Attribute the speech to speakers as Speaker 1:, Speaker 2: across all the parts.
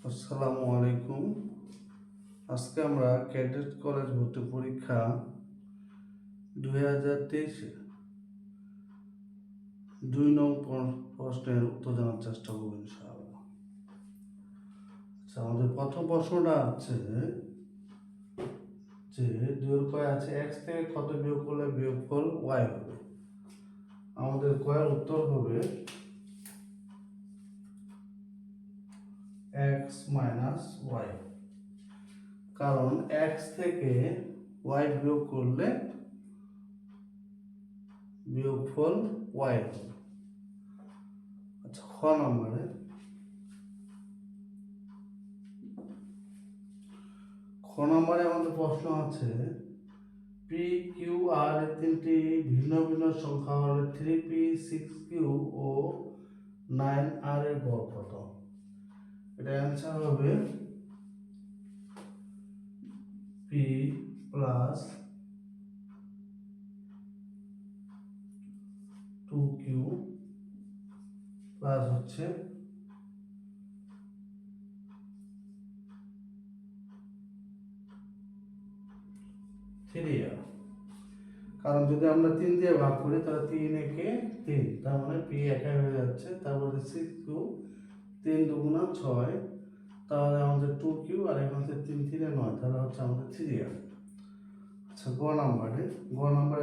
Speaker 1: আসসালামু আলাইকুম। আজকে আমরা ক্যাডেট কলেজ ভর্তি পরীক্ষা 2023 2 নং প্রশ্নের উত্তর জানার চেষ্টা করব ইনশাআল্লাহ। আচ্ছা, আমাদের প্রথম প্রশ্নটা আছে যে 2 কয় আছে x থেকে কত বিয়োগ করলে বিয়োগফল y হবে। আমাদের কয়ের উত্তর হবে x মাইনাস y, কারণ x থেকে y বিয়োগ করলে বিয়োগফল y হবে। আচ্ছা, খ নম্বরে আমাদের প্রশ্ন আছে পি কিউ আর এর তিনটি ভিন্ন ভিন্ন সংখ্যা হলে 3p 6q ও 9r এর গড় কত। এটা অ্যান্সার হবে p প্লাস 2q প্লাস হচ্ছে 3r। কারণ যদি আমরা 3 দিয়ে ভাগ করি তাহলে 3 একে 3, তার মানে p একাই হয়ে যাচ্ছে। তারপরে 6q 3 দুগুণা 6, তাহলে আমাদের 2q আর এখানে হচ্ছে 3 3 9, তাহলে হচ্ছে আমাদের 3r। আচ্ছা, গ নাম্বারে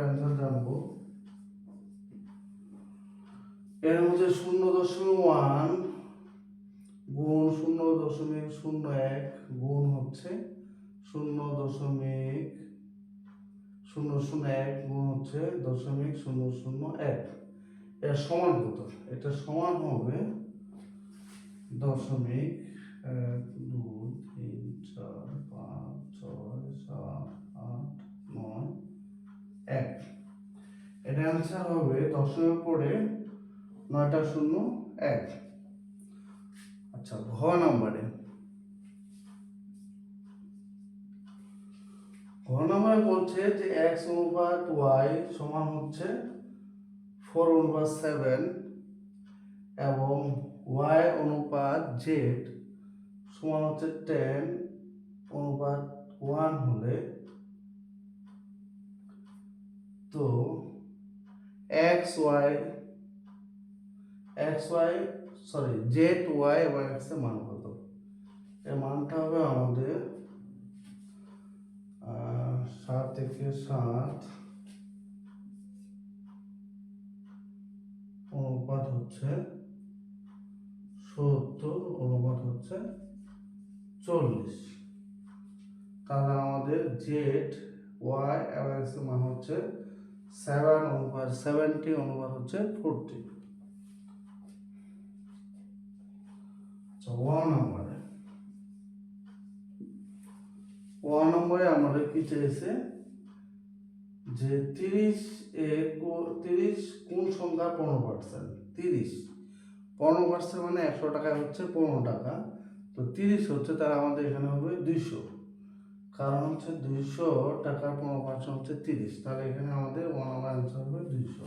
Speaker 1: অ্যান্সার জানবো। এর মধ্যে 0.1 গুণ 0.01 গুণ হচ্ছে 0.001 গুণ হচ্ছে 0.001, এর সমান কত? এটা সমান হবে 0.1 2 3 4 5 6 7 8 9 1। এটা অ্যান্সার হবে দশমিক পরে 9টা 0 1। আচ্ছা, ঘ নাম্বারে বলছে যে x অনুপাত y সমান হচ্ছে 4/7 এবং y অনুপাত z সমান হচ্ছে 10/1 হলে তো z y এবং x এর মান কত। এর মানটা হবে আমাদের 7 থেকে 7 অনুপাত হচ্ছে 70 অনুপাত হচ্ছে 40। তাহলে আমাদের z y এবং x এর মান হচ্ছে 70 অনুপাত হচ্ছে 40। আচ্ছা, নম্বরে আমাদের কি চেয়েছে যে 30 কোন সংখ্যা 15%। 15% মানে 100 টাকায় হচ্ছে 15 টাকা, তো 30 হচ্ছে, তার আমাদের এখানে হবে 200, কারণ হচ্ছে 200 টাকার 15% হচ্ছে 30, তাহলে এখানে আমাদের নম্বর অ্যান্সার হবে 200।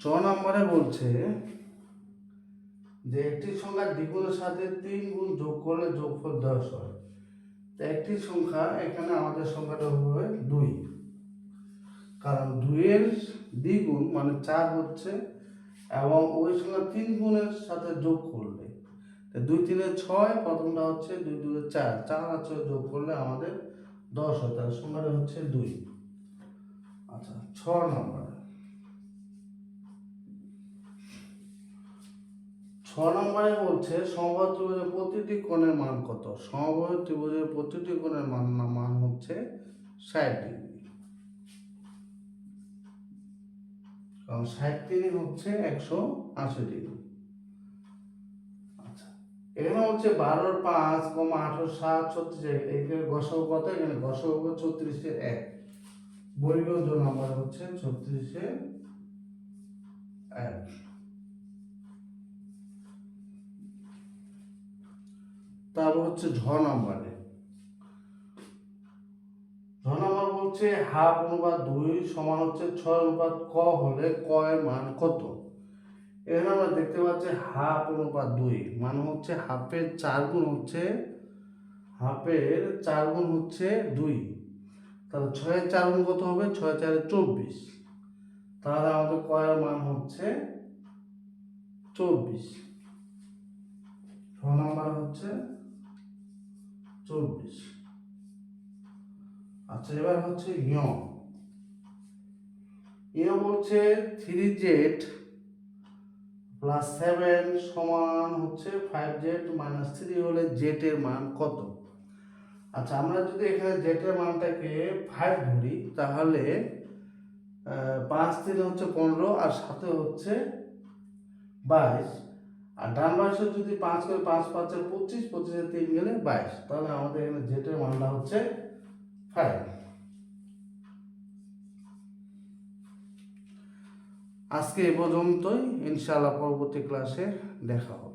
Speaker 1: ছ নম্বরে বলছে যে একটি সংখ্যার দ্বিগুণের সাথে 3 গুণ যোগ করলে যোগফল 10 হয়। তো একটি সংখ্যা, এখানে আমাদের সংখ্যাটা হবে 2, কারণ 2 এর দ্বিগুণ মানে 4 হচ্ছে, এবং ওই সংখ্যা 3 গুণের সাথে যোগ করলে 2 3 6, প্রথমটা হচ্ছে 2 2 4, 4 আছে যোগ করলে আমাদের 10 হয়, তার সংখ্যাটা হচ্ছে 2। আচ্ছা, 6 নম্বরে বলছে সমবাহু ত্রিভুজের প্রতিটি কোণের মান কত। সমবাহু ত্রিভুজের প্রতিটি কোণের মান হচ্ছে 60 ডিগ্রি, কারণ 60 হচ্ছে 180 ডিগ্রি। আচ্ছা, এখানে হচ্ছে 12 5, 18 7, 36, এখানে গসাগু কত? এখানে গসাগু 34 এর 1, বর্গীয় নাম্বার হচ্ছে 36 এর 1। তারপর হচ্ছে ঝ নাম্বার হচ্ছে হাফ অনুপাত 2 সমান হচ্ছে 6 অনুপাত ক হলে ক এর মান কত? এখানে আমরা দেখতে পাচ্ছি হাফ অনুপাত 2 মানে হচ্ছে হাফের 4 গুণ হচ্ছে 2, তাহলে 6 এর 4 গুণ কত হবে? 6 4 24, তাহলে আমাদের ক এর মান হচ্ছে 24, ছ নাম্বার হচ্ছে 24। আচ্ছা, এবার হচ্ছে নিয়ম হচ্ছে 3z প্লাস 7 সমান হচ্ছে 5z মাইনাস 3 হলে z এর মান কত? আচ্ছা, আমরা যদি এখানে z এর মানটাকে 5 ধরি তাহলে 5 3 হচ্ছে 15 আর সাথে হচ্ছে 22, আর ডান পাশে যদি 5 করে 5 5 25, 25 এর 3 গেলে 22, তাহলে আমাদের এখানে z এর মানটা হচ্ছে 5। আজকে এই পর্যন্তই, ইনশাআল্লাহ পরবর্তী ক্লাসে দেখা হবে।